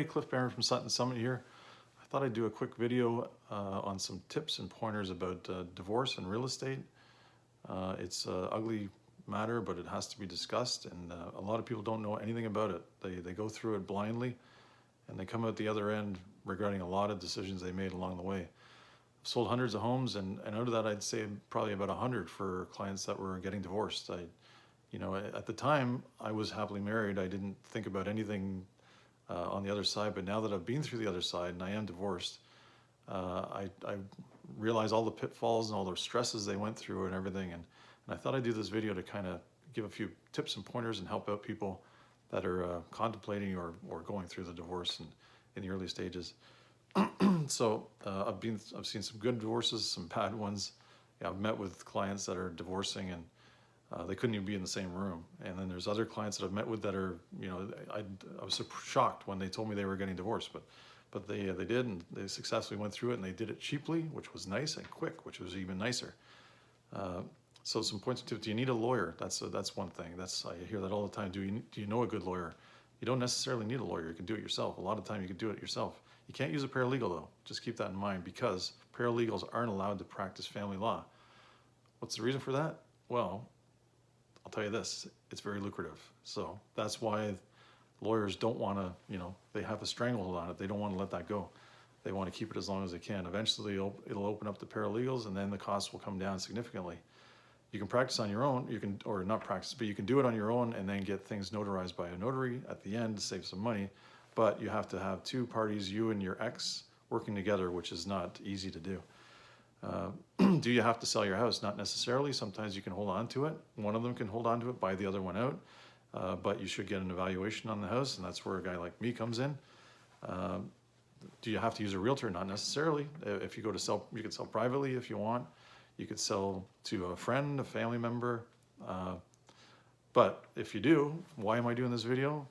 everybody, Cliff Barron from Sutton Summit here. I thought I'd do a quick video on some tips and pointers about divorce and real estate. It's an ugly matter, but it has to be discussed, and a lot of people don't know anything about it. They go through it blindly, and they come out the other end regretting a lot of decisions they made along the way. I've sold hundreds of homes, and out of that, I'd say probably about 100 for clients that were getting divorced. At the time, I was happily married. I didn't think about anything on the other side, but now that I've been through the other side and I am divorced, I realize all the pitfalls and all the stresses they went through and everything, and I thought I'd do this video to kind of give a few tips and pointers and help out people that are contemplating or going through the divorce and in the early stages. So I've seen some good divorces, some bad ones. Yeah, I've met with clients that are divorcing and they couldn't even be in the same room. And then there's other clients that I've met with that are, I was so shocked when they told me they were getting divorced, but they did, and they successfully went through it, and they did it cheaply, which was nice, and quick, which was even nicer. So some points to, do you need a lawyer? That's one thing. I hear that all the time. Do you know a good lawyer? You don't necessarily need a lawyer. You can do it yourself. A lot of time you can do it yourself. You can't use a paralegal though. Just keep that in mind, because paralegals aren't allowed to practice family law. What's the reason for that? Well, I'll tell you this, it's very lucrative. So that's why lawyers don't want to, they have a stranglehold on it. They don't want to let that go. They want to keep it as long as they can. Eventually it'll open up to paralegals, and then the costs will come down significantly. You can practice on your own, or not practice, but you can do it on your own and then get things notarized by a notary at the end to save some money. But you have to have two parties, you and your ex, working together, which is not easy to do. Do you have to sell your house? Not necessarily. Sometimes you can hold on to it. One of them can hold on to it, buy the other one out. But you should get an evaluation on the house, and that's where a guy like me comes in. Do you have to use a realtor? Not necessarily. If you go to sell, you can sell privately if you want. You could sell to a friend, a family member. But if you do, why am I doing this video?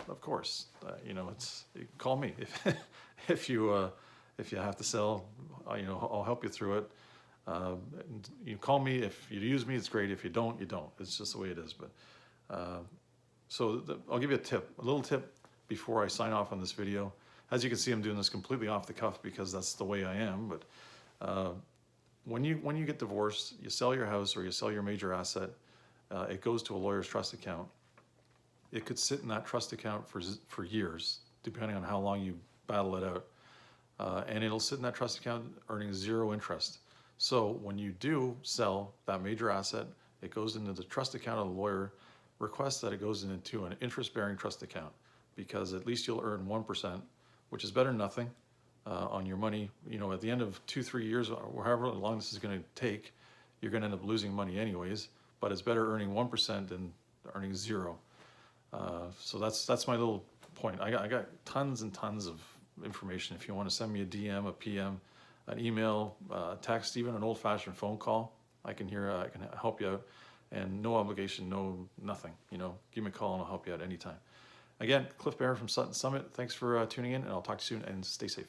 Of course, you can call me if you have to sell. I'll help you through it. You call me. If you use me, it's great. If you don't, you don't. It's just the way it is. But I'll give you a little tip before I sign off on this video. As you can see, I'm doing this completely off the cuff because that's the way I am. But when you get divorced, you sell your house or you sell your major asset, it goes to a lawyer's trust account. It could sit in that trust account for years, depending on how long you battle it out. And it'll sit in that trust account earning zero interest. So when you do sell that major asset, it goes into the trust account of the lawyer, requests that it goes into an interest-bearing trust account, because at least you'll earn 1%, which is better than nothing on your money. At the end of 2-3 years, or however long this is going to take, you're going to end up losing money anyways, but it's better earning 1% than earning zero. So that's my little point. I got tons and tons of information. If you want to send me a DM, a PM, an email, a text, even an old-fashioned phone call, I can help you out, and no obligation, nothing. Give me a call and I'll help you out anytime. Again, Cliff Barron from Sutton Summit. Thanks for tuning in, and I'll talk to you soon, and stay safe.